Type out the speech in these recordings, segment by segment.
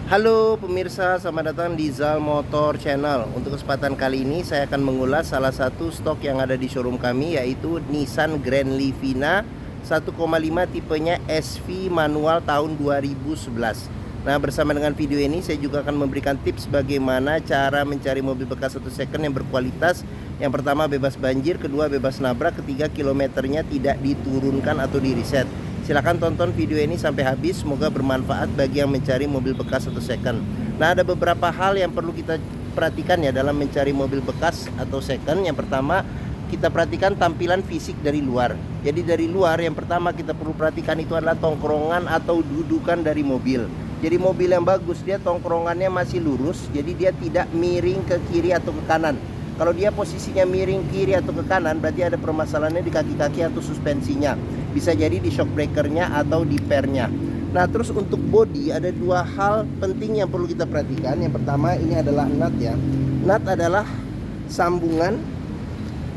Halo pemirsa, selamat datang di Zal Motor Channel. Untuk kesempatan kali ini saya akan mengulas salah satu stok yang ada di showroom kami, yaitu Nissan Grand Livina 1,5 tipenya SV manual tahun 2011. Nah, bersama dengan video ini saya juga akan memberikan tips bagaimana cara mencari mobil bekas atau second yang berkualitas. Yang pertama bebas banjir, kedua bebas nabrak, ketiga kilometernya tidak diturunkan atau di reset. Silahkan tonton video ini sampai habis, semoga bermanfaat bagi yang mencari mobil bekas atau second. Nah, ada beberapa hal yang perlu kita perhatikan ya dalam mencari mobil bekas atau second. Yang pertama, kita perhatikan tampilan fisik dari luar. Jadi dari luar yang pertama kita perlu perhatikan itu adalah tongkrongan atau dudukan dari mobil. Jadi mobil yang bagus dia tongkrongannya masih lurus, jadi dia tidak miring ke kiri atau ke kanan. Kalau dia posisinya miring kiri atau ke kanan, berarti ada permasalahannya di kaki-kaki atau suspensinya. Bisa jadi di shock breakernya atau di pernya. Nah, terus untuk bodi ada dua hal penting yang perlu kita perhatikan. Yang pertama ini adalah nut ya. Nut adalah sambungan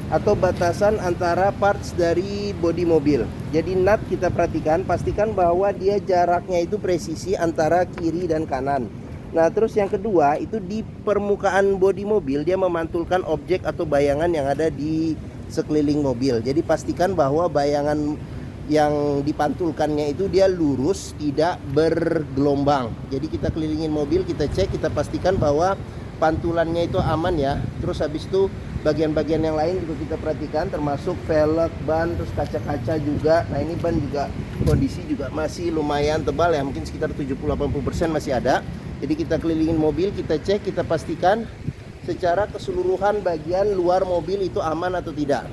atau batasan antara parts dari bodi mobil. Jadi nut kita perhatikan, pastikan bahwa dia jaraknya itu presisi antara kiri dan kanan. Nah, terus yang kedua itu di permukaan bodi mobil dia memantulkan objek atau bayangan yang ada di sekeliling mobil. Jadi pastikan bahwa bayangan yang dipantulkannya itu dia lurus, tidak bergelombang. Jadi kita kelilingin mobil, kita cek, kita pastikan bahwa pantulannya itu aman ya. Terus habis itu bagian-bagian yang lain juga kita perhatikan, termasuk velg, ban, terus kaca-kaca juga. Nah, ini ban juga kondisi juga masih lumayan tebal ya, mungkin sekitar 70-80% masih ada. Jadi kita kelilingin mobil, kita cek, kita pastikan secara keseluruhan bagian luar mobil itu aman atau tidak.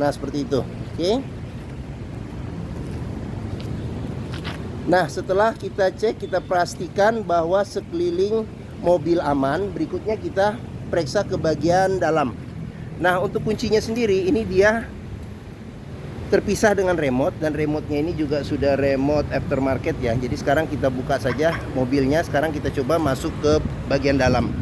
Nah, seperti itu. Oke. Nah, setelah kita cek, kita pastikan bahwa sekeliling mobil aman. Berikutnya kita periksa ke bagian dalam. Nah, untuk kuncinya sendiri ini dia terpisah dengan remote, dan remote-nya ini juga sudah remote aftermarket ya. Jadi sekarang kita buka saja mobilnya. Sekarang kita coba masuk ke bagian dalam.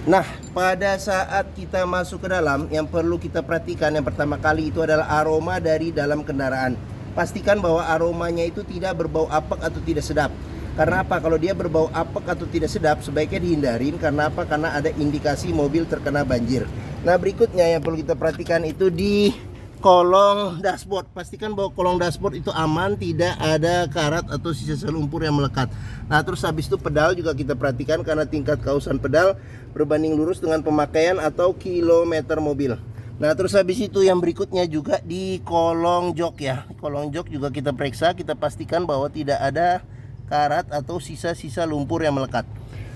Nah, pada saat kita masuk ke dalam, yang perlu kita perhatikan yang pertama kali itu adalah aroma dari dalam kendaraan. Pastikan bahwa aromanya itu tidak berbau apek atau tidak sedap. Karena apa? Kalau dia berbau apek atau tidak sedap, sebaiknya dihindarin. Karena apa? Karena ada indikasi mobil terkena banjir. Nah, berikutnya yang perlu kita perhatikan itu di kolong dashboard. Pastikan bahwa kolong dashboard itu aman, tidak ada karat atau sisa lumpur yang melekat. Nah, terus habis itu pedal juga kita perhatikan, karena tingkat kausan pedal berbanding lurus dengan pemakaian atau kilometer mobil. Nah, terus habis itu yang berikutnya juga di kolong jok ya. Kolong jok juga kita periksa, kita pastikan bahwa tidak ada karat atau sisa-sisa lumpur yang melekat.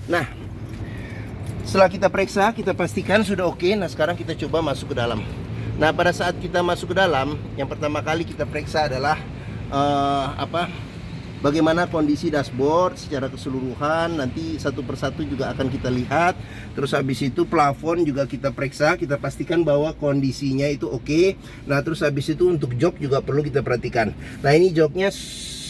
Nah, setelah kita periksa, kita pastikan sudah oke. Nah, sekarang kita coba masuk ke dalam. Nah, pada saat kita masuk ke dalam, yang pertama kali kita periksa adalah bagaimana kondisi dashboard secara keseluruhan. Nanti satu persatu juga akan kita lihat. Terus habis itu plafon juga kita periksa, kita pastikan bahwa kondisinya itu oke. Nah, terus habis itu untuk jok juga perlu kita perhatikan. Nah, ini joknya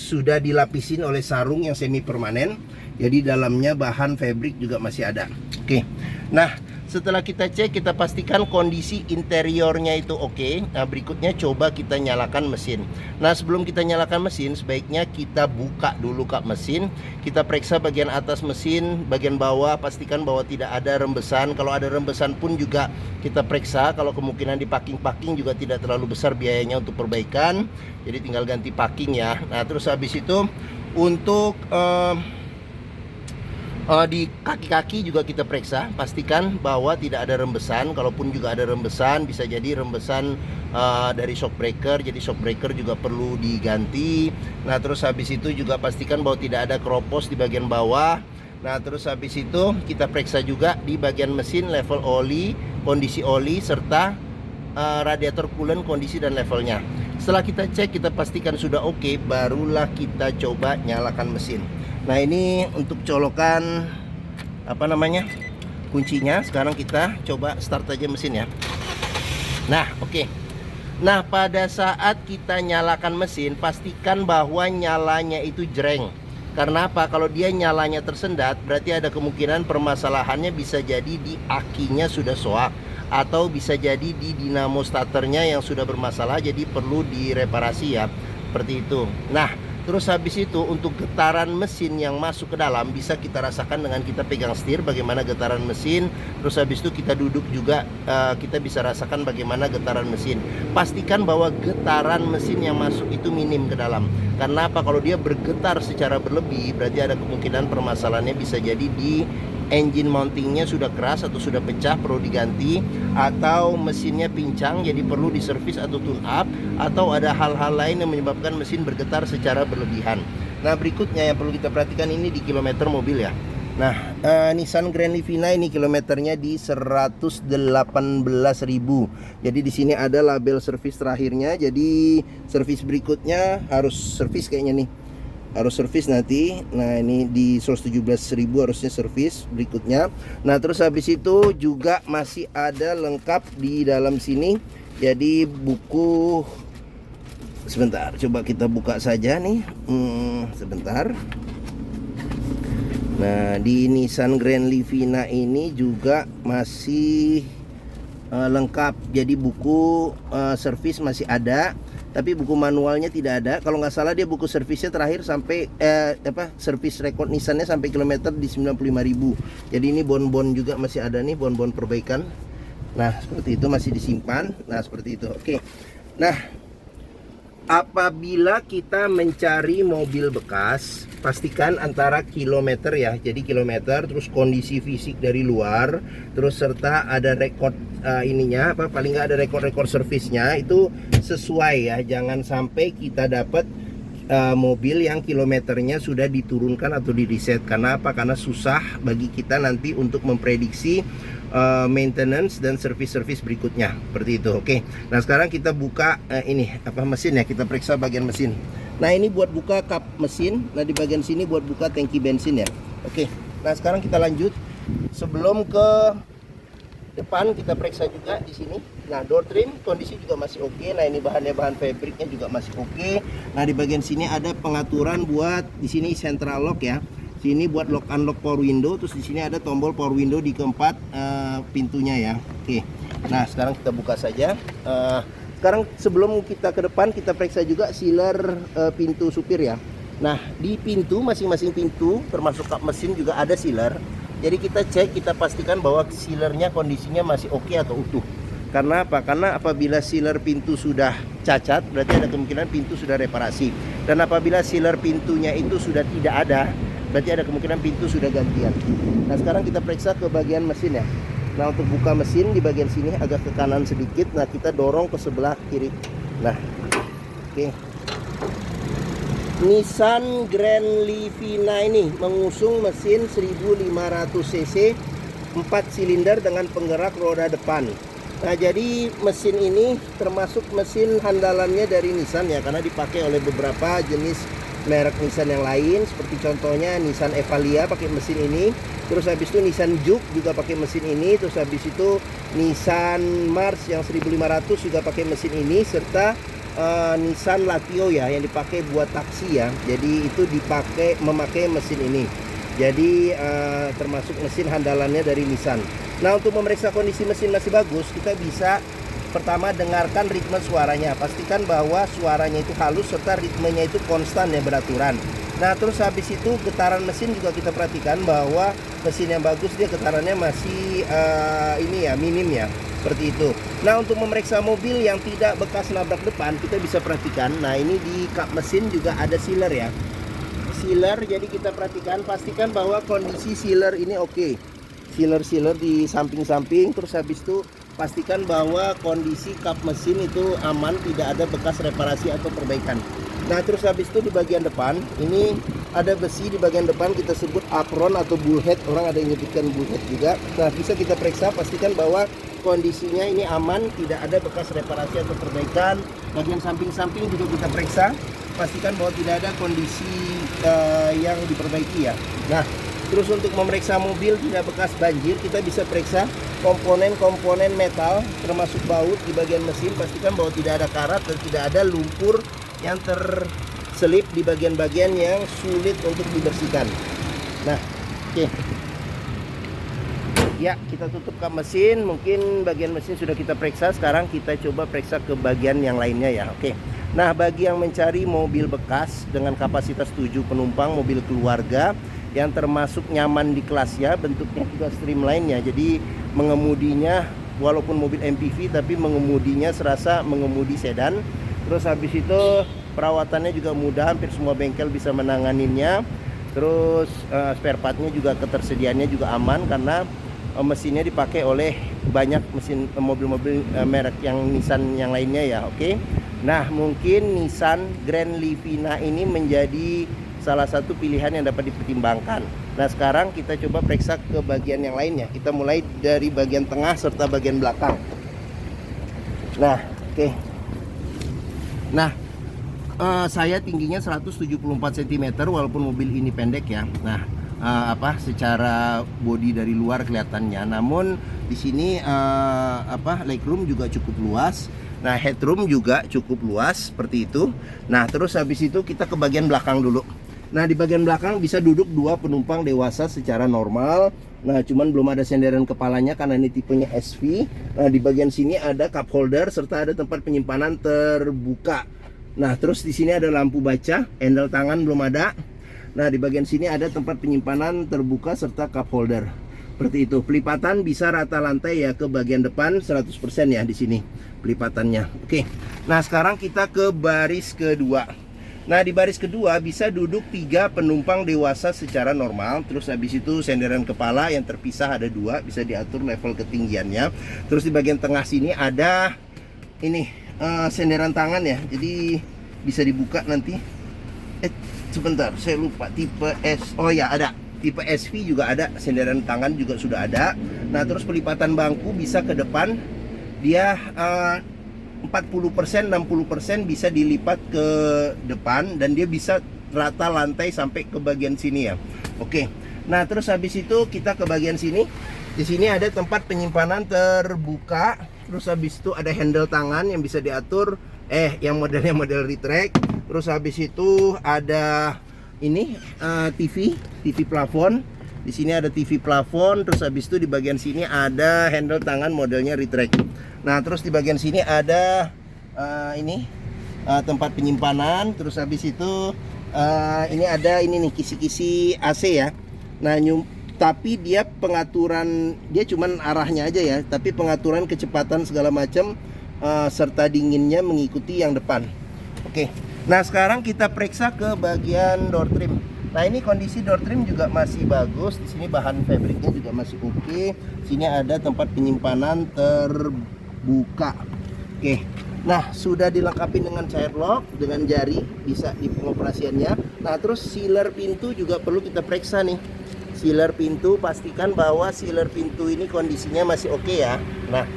sudah dilapisin oleh sarung yang semi permanen. Jadi dalamnya bahan fabric juga masih ada. Oke. Nah, setelah kita cek, kita pastikan kondisi interiornya itu oke. Nah, berikutnya coba kita nyalakan mesin. Nah, sebelum kita nyalakan mesin, sebaiknya kita buka dulu kap mesin. Kita periksa bagian atas mesin, bagian bawah, pastikan bahwa tidak ada rembesan. Kalau ada rembesan pun juga kita periksa. Kalau kemungkinan di packing juga tidak terlalu besar biayanya untuk perbaikan. Jadi tinggal ganti packing ya. Nah, terus habis itu untuk di kaki-kaki juga kita periksa, pastikan bahwa tidak ada rembesan. Kalaupun juga ada rembesan, bisa jadi rembesan dari shock breaker. Jadi shock breaker juga perlu diganti. Nah, terus habis itu juga pastikan bahwa tidak ada keropos di bagian bawah. Nah, terus habis itu kita periksa juga di bagian mesin, level oli, kondisi oli, serta radiator coolant, kondisi dan levelnya. Setelah kita cek, kita pastikan sudah oke, barulah kita coba nyalakan mesin. Nah, ini untuk colokan kuncinya. Sekarang kita coba start aja mesin ya. Nah, oke. Nah, pada saat kita nyalakan mesin, pastikan bahwa nyalanya itu jreng. Karena apa? Kalau dia nyalanya tersendat, berarti ada kemungkinan permasalahannya bisa jadi di akinya sudah soak, atau bisa jadi di dinamo starternya yang sudah bermasalah, jadi perlu direparasi ya. seperti itu. Nah, terus habis itu untuk getaran mesin yang masuk ke dalam bisa kita rasakan dengan kita pegang setir bagaimana getaran mesin. Terus habis itu kita duduk juga kita bisa rasakan bagaimana getaran mesin. Pastikan bahwa getaran mesin yang masuk itu minim ke dalam. Karena apa? Kalau dia bergetar secara berlebih berarti ada kemungkinan permasalahannya bisa jadi di engine mountingnya sudah keras atau sudah pecah, perlu diganti, atau mesinnya pincang jadi perlu diservis atau tune up, atau ada hal-hal lain yang menyebabkan mesin bergetar secara berlebihan. Nah, berikutnya yang perlu kita perhatikan ini di kilometer mobil ya. Nah, Nissan Grand Livina ini kilometernya di 118.000. Jadi di sini ada label servis terakhirnya. Jadi servis berikutnya harus servis kayaknya nih. Harus servis nanti. Nah, ini di 117.000 harusnya servis berikutnya. Nah, terus habis itu juga masih ada lengkap di dalam sini. Jadi buku, sebentar, coba kita buka saja nih. Sebentar. Nah, di Nissan Grand Livina ini juga masih lengkap. Jadi buku servis masih ada, tapi buku manualnya tidak ada. Kalau nggak salah dia buku servisnya terakhir sampai servis rekod Nissannya sampai kilometer di 95.000. Jadi ini bon-bon juga masih ada nih, bon-bon perbaikan. Nah, seperti itu masih disimpan. Nah, seperti itu. Oke. Nah, apabila kita mencari mobil bekas, pastikan antara kilometer ya. Jadi kilometer, terus kondisi fisik dari luar, terus serta ada rekod ininya, paling nggak ada rekor-rekor servisnya itu sesuai ya. Jangan sampai kita dapat mobil yang kilometernya sudah diturunkan atau di reset. Karena apa? Karena susah bagi kita nanti untuk memprediksi maintenance dan servis-servis berikutnya, seperti itu. Oke. Nah, sekarang kita buka ini mesin ya, kita periksa bagian mesin. Nah, ini buat buka kap mesin. Nah, di bagian sini buat buka tangki bensin ya. Oke. Nah, sekarang kita lanjut. Sebelum ke depan kita periksa juga di sini. Nah, door trim kondisi juga masih oke. Nah, ini bahannya bahan fabriknya juga masih oke. Nah, di bagian sini ada pengaturan buat di sini central lock ya. Sini buat lock unlock power window, terus di sini ada tombol power window di keempat pintunya ya. Oke. Nah, sekarang kita buka saja. Sekarang sebelum kita ke depan kita periksa juga sealer pintu supir ya. Nah, di pintu masing-masing pintu termasuk kap mesin juga ada sealer. Jadi kita cek, kita pastikan bahwa sealernya kondisinya masih oke atau utuh. Karena apa? Karena apabila sealer pintu sudah cacat, berarti ada kemungkinan pintu sudah reparasi. Dan apabila sealer pintunya itu sudah tidak ada, berarti ada kemungkinan pintu sudah gantian. Nah, sekarang kita periksa ke bagian mesin ya. Nah, untuk buka mesin di bagian sini agak ke kanan sedikit. Nah, kita dorong ke sebelah kiri. Nah, oke. Nissan Grand Livina ini mengusung mesin 1500 cc 4 silinder dengan penggerak roda depan. Nah, jadi mesin ini termasuk mesin handalannya dari Nissan ya, karena dipakai oleh beberapa jenis merek Nissan yang lain, seperti contohnya Nissan Evalia pakai mesin ini, terus habis itu Nissan Juke juga pakai mesin ini, terus habis itu Nissan Mars yang 1500 juga pakai mesin ini, serta Nissan Latio ya yang dipakai buat taksi ya. Jadi itu memakai mesin ini. Jadi termasuk mesin handalannya dari Nissan. Nah, untuk memeriksa kondisi mesin masih bagus, kita bisa pertama dengarkan ritme suaranya. Pastikan bahwa suaranya itu halus serta ritmenya itu konstan ya, beraturan. Nah, terus habis itu getaran mesin juga kita perhatikan bahwa mesin yang bagus dia getarannya masih minim ya, seperti itu. Nah, untuk memeriksa mobil yang tidak bekas nabrak depan, kita bisa perhatikan. Nah, ini di kap mesin juga ada sealer ya. Sealer, jadi kita perhatikan, pastikan bahwa kondisi sealer ini oke. Sealer di samping-samping, terus habis itu pastikan bahwa kondisi kap mesin itu aman, tidak ada bekas reparasi atau perbaikan. Nah, terus habis itu di bagian depan ini ada besi di bagian depan, kita sebut apron atau bullhead, orang ada yang menyebutkan bullhead juga. Nah, bisa kita periksa, pastikan bahwa kondisinya ini aman, tidak ada bekas reparasi atau perbaikan. Bagian samping-samping juga kita periksa, pastikan bahwa tidak ada kondisi yang diperbaiki ya. Nah, terus untuk memeriksa mobil tidak bekas banjir, kita bisa periksa komponen-komponen metal termasuk baut di bagian mesin. Pastikan bahwa tidak ada karat dan tidak ada lumpur yang terselip di bagian-bagian yang sulit untuk dibersihkan. Nah, oke. Ya, kita tutup kap mesin. Mungkin bagian mesin sudah kita periksa. Sekarang kita coba periksa ke bagian yang lainnya ya. Oke. Nah, bagi yang mencari mobil bekas dengan kapasitas 7 penumpang, mobil keluarga yang termasuk nyaman di kelasnya, bentuknya juga streamline ya. Jadi mengemudinya walaupun mobil MPV tapi mengemudinya serasa mengemudi sedan. Terus habis itu perawatannya juga mudah, hampir semua bengkel bisa menanganinya. Terus spare partnya juga ketersediaannya juga aman karena mesinnya dipakai oleh banyak mesin mobil-mobil merek yang Nissan yang lainnya ya. Oke. Nah, mungkin Nissan Grand Livina ini menjadi salah satu pilihan yang dapat dipertimbangkan. Nah, sekarang kita coba periksa ke bagian yang lainnya. Kita mulai dari bagian tengah serta bagian belakang. Nah, oke. Nah, saya tingginya 174 cm walaupun mobil ini pendek ya. Nah, secara bodi dari luar kelihatannya. Namun di sini legroom juga cukup luas. Nah, headroom juga cukup luas seperti itu. Nah, terus habis itu kita ke bagian belakang dulu. Nah, di bagian belakang bisa duduk 2 penumpang dewasa secara normal. Nah, cuman belum ada senderan kepalanya karena ini tipenya SV. Nah, di bagian sini ada cup holder serta ada tempat penyimpanan terbuka. Nah, terus di sini ada lampu baca, handle tangan belum ada. Nah, di bagian sini ada tempat penyimpanan terbuka serta cup holder. Seperti itu. Pelipatan bisa rata lantai ya ke bagian depan 100% ya di sini pelipatannya. Oke. Nah, sekarang kita ke baris kedua. Nah, di baris kedua bisa duduk 3 penumpang dewasa secara normal. Terus habis itu senderan kepala yang terpisah ada 2, bisa diatur level ketinggiannya. Terus di bagian tengah sini ada ini senderan tangan ya. Jadi bisa dibuka nanti. Sebentar, saya lupa tipe S. Oh ya, ada. Tipe SV juga ada, senderan tangan juga sudah ada. Nah, terus pelipatan bangku bisa ke depan. Dia 40%, 60% bisa dilipat ke depan dan dia bisa rata lantai sampai ke bagian sini ya. Oke. Nah, terus habis itu kita ke bagian sini. Di sini ada tempat penyimpanan terbuka. Terus habis itu ada handle tangan yang bisa diatur yang modelnya model retract. Terus habis itu ada ini TV plafon. Di sini ada TV plafon. Terus habis itu di bagian sini ada handle tangan modelnya retract. Nah, terus di bagian sini ada tempat penyimpanan. Terus habis itu ini ada ini nih kisi-kisi AC ya. Nah, tapi dia pengaturan dia cuman arahnya aja ya, tapi pengaturan kecepatan segala macam serta dinginnya mengikuti yang depan. Oke. Nah, sekarang kita periksa ke bagian door trim. Nah, ini kondisi door trim juga masih bagus. Di sini bahan fabriknya juga masih oke. Sini ada tempat penyimpanan terbuka. Oke. Nah, sudah dilengkapi dengan child lock, dengan jari bisa di pengoperasiannya. Nah, terus sealer pintu juga perlu kita periksa nih. Sealer pintu, pastikan bahwa sealer pintu ini kondisinya masih oke ya. Nah,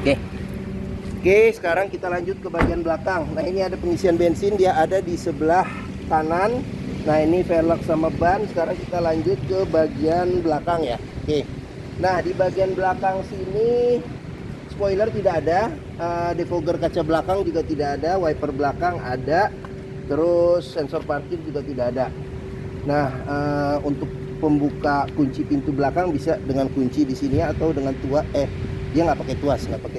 oke. Oke, sekarang kita lanjut ke bagian belakang. Nah, ini ada pengisian bensin, dia ada di sebelah kanan. Nah, ini velg sama ban. Sekarang kita lanjut ke bagian belakang ya. Oke. Nah, di bagian belakang sini spoiler tidak ada, defogger kaca belakang juga tidak ada, wiper belakang ada, terus sensor parkir juga tidak ada. Nah, untuk pembuka kunci pintu belakang bisa dengan kunci di sini atau dengan dia nggak pakai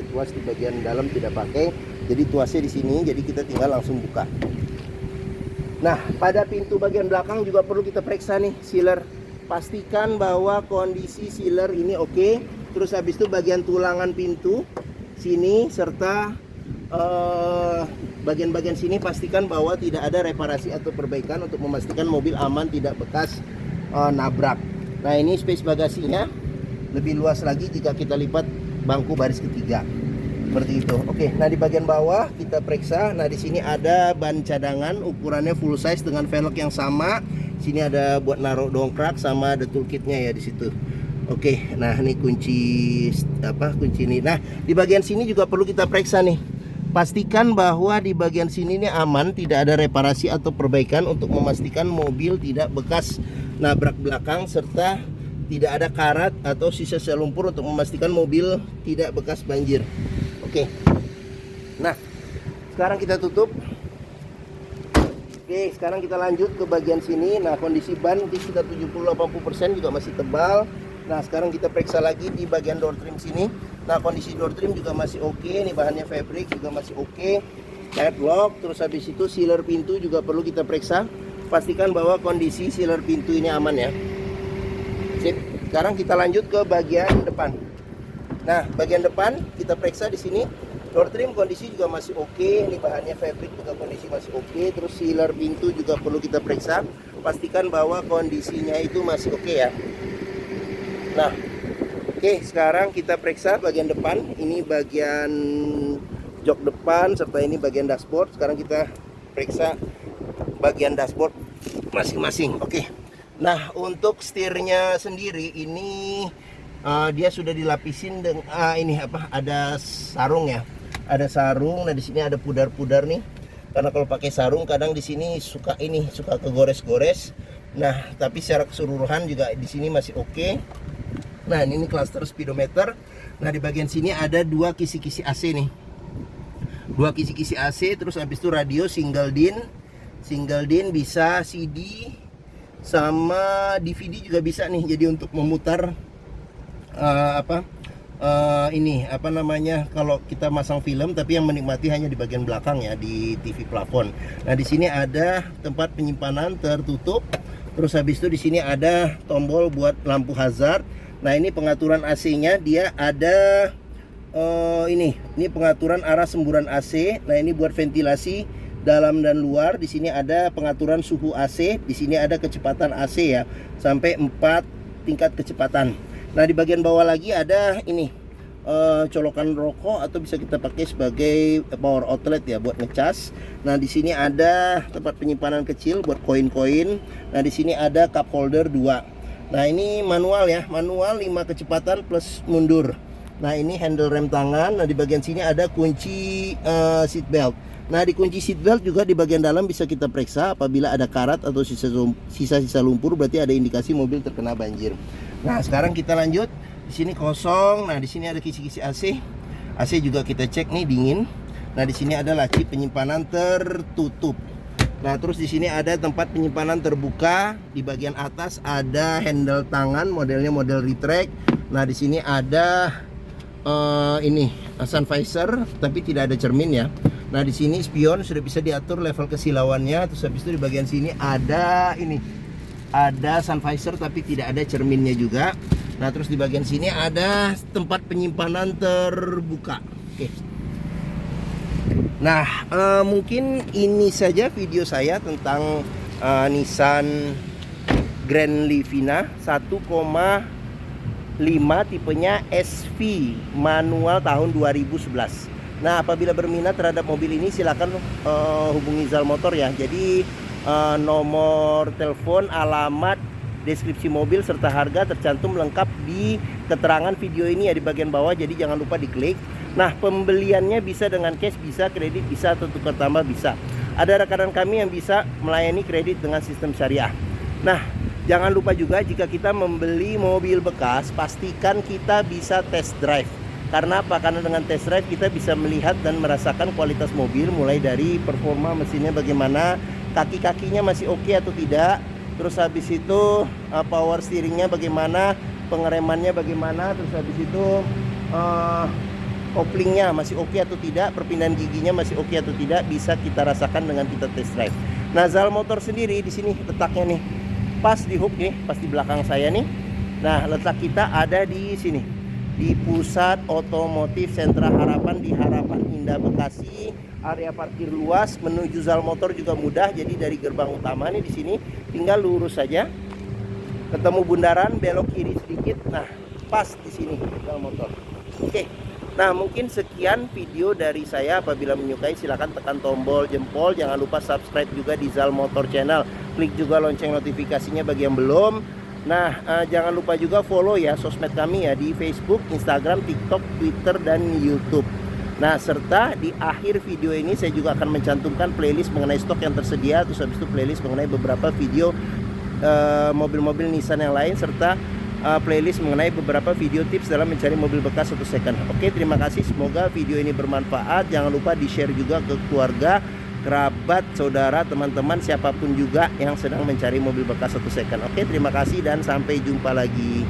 tuas di bagian dalam tidak pakai, jadi tuasnya di sini, jadi kita tinggal langsung buka. Nah, pada pintu bagian belakang juga perlu kita periksa nih sealer, pastikan bahwa kondisi sealer ini oke. Terus habis itu bagian tulangan pintu sini serta bagian-bagian sini pastikan bahwa tidak ada reparasi atau perbaikan untuk memastikan mobil aman tidak bekas nabrak. Nah, ini space bagasinya lebih luas lagi jika kita lipat bangku baris ketiga seperti itu. Oke, nah di bagian bawah kita periksa. Nah, di sini ada ban cadangan ukurannya full size dengan velg yang sama. Sini ada buat naruh dongkrak sama ada toolkitnya ya di situ. Oke, nah ini kunci ini. Nah, di bagian sini juga perlu kita periksa nih. Pastikan bahwa di bagian sini ini aman, tidak ada reparasi atau perbaikan untuk memastikan mobil tidak bekas nabrak belakang serta tidak ada karat atau sisa lumpur untuk memastikan mobil tidak bekas banjir. Oke. Nah, sekarang kita tutup. Oke, sekarang kita lanjut ke bagian sini. Nah, kondisi ban di sekitar 70-80% juga masih tebal. Nah, sekarang kita periksa lagi di bagian door trim sini. Nah, kondisi door trim juga masih oke. Ini bahannya fabric juga masih oke. headlock, terus habis itu sealer pintu juga perlu kita periksa. Pastikan bahwa kondisi sealer pintu ini aman ya. Sip. Sekarang kita lanjut ke bagian depan. Nah, bagian depan kita periksa di sini. Door trim kondisi juga masih oke. Ini bahannya fabric juga kondisi masih oke. Terus sealer pintu juga perlu kita periksa. Pastikan bahwa kondisinya itu masih oke ya. Nah, oke, sekarang kita periksa bagian depan. Ini bagian jok depan serta ini bagian dashboard. Sekarang kita periksa bagian dashboard masing-masing. Oke. Nah, untuk setirnya sendiri ini dia sudah dilapisin dengan ini apa? Ada sarung ya. Ada sarung. Nah, di sini ada pudar-pudar nih. Karena kalau pakai sarung kadang di sini suka kegores-gores. Nah, tapi secara keseluruhan juga di sini masih oke. Nah, ini cluster speedometer. Nah, di bagian sini ada dua kisi-kisi AC nih. Dua kisi-kisi AC, terus habis itu radio single din. Single din bisa CD sama DVD juga bisa nih. Jadi untuk memutar ini apa namanya, kalau kita masang film tapi yang menikmati hanya di bagian belakang ya, di TV plafon. Nah, di sini ada tempat penyimpanan tertutup. Terus habis itu di sini ada tombol buat lampu hazard. Nah, ini pengaturan AC-nya dia ada ini pengaturan arah semburan AC. Nah, ini buat ventilasi dalam dan luar. Di sini ada pengaturan suhu AC. Di sini ada kecepatan AC ya, sampai 4 tingkat kecepatan. Nah, di bagian bawah lagi ada ini colokan rokok atau bisa kita pakai sebagai power outlet ya buat ngecas. Nah, di sini ada tempat penyimpanan kecil buat koin-koin. Nah, di sini ada cup holder 2. Nah, ini manual ya, manual 5 kecepatan plus mundur. Nah, ini handle rem tangan. Nah, di bagian sini ada kunci seat belt. Nah, di kunci seat belt juga di bagian dalam bisa kita periksa. Apabila ada karat atau sisa-sisa lumpur, berarti ada indikasi mobil terkena banjir. Nah, sekarang kita lanjut. Di sini kosong. Nah, di sini ada kisi-kisi AC. AC juga kita cek nih dingin. Nah, di sini ada laci penyimpanan tertutup. Nah, terus di sini ada tempat penyimpanan terbuka. Di bagian atas ada handle tangan, modelnya model retract. Nah, di sini ada ini sun visor, tapi tidak ada cermin ya. Nah, di sini spion sudah bisa diatur level kesilauannya. Terus habis itu di bagian sini ada ini, ada sun visor tapi tidak ada cerminnya juga. Nah, terus di bagian sini ada tempat penyimpanan terbuka. Oke. Nah, mungkin ini saja video saya tentang Nissan Grand Livina 1,5 tipenya SV manual tahun 2011. Nah, apabila berminat terhadap mobil ini silakan hubungi Zal Motor ya. Jadi nomor telepon, alamat, deskripsi mobil serta harga tercantum lengkap di keterangan video ini ya di bagian bawah. Jadi jangan lupa diklik. Nah, pembeliannya bisa dengan cash, bisa kredit, bisa atau tukar tambah bisa. Ada rekan kami yang bisa melayani kredit dengan sistem syariah. Nah, jangan lupa juga jika kita membeli mobil bekas, pastikan kita bisa test drive. Karena apa? Karena dengan test drive kita bisa melihat dan merasakan kualitas mobil, mulai dari performa mesinnya bagaimana, kaki-kakinya masih oke atau tidak. Terus habis itu power steeringnya bagaimana, pengeremannya bagaimana, terus habis itu koplingnya masih oke atau tidak, perpindahan giginya masih oke atau tidak, bisa kita rasakan dengan kita test drive. Nah, Zal Motor sendiri di sini letaknya nih pas di hook nih, pas di belakang saya nih. Nah, letak kita ada di sini, di Pusat Otomotif Sentra Harapan di Harapan Indah Bekasi. Area parkir luas, menuju Zal Motor juga mudah. Jadi dari gerbang utama nih di sini tinggal lurus saja, ketemu bundaran, belok kiri sedikit. Nah, pas di sini Zal Motor. Oke. Nah, mungkin sekian video dari saya. Apabila menyukai silahkan tekan tombol jempol. Jangan lupa subscribe juga di Zal Motor Channel. Klik juga lonceng notifikasinya bagi yang belum. Nah, jangan lupa juga follow ya sosmed kami ya di Facebook, Instagram, TikTok, Twitter, dan YouTube. Nah, serta di akhir video ini saya juga akan mencantumkan playlist mengenai stok yang tersedia. Terus habis itu playlist mengenai beberapa video mobil-mobil Nissan yang lain, serta playlist mengenai beberapa video tips dalam mencari mobil bekas atau second. Oke, terima kasih. Semoga video ini bermanfaat. Jangan lupa di-share juga ke keluarga, kerabat, saudara, teman-teman, siapapun juga yang sedang mencari mobil bekas atau second. Oke, terima kasih dan sampai jumpa lagi.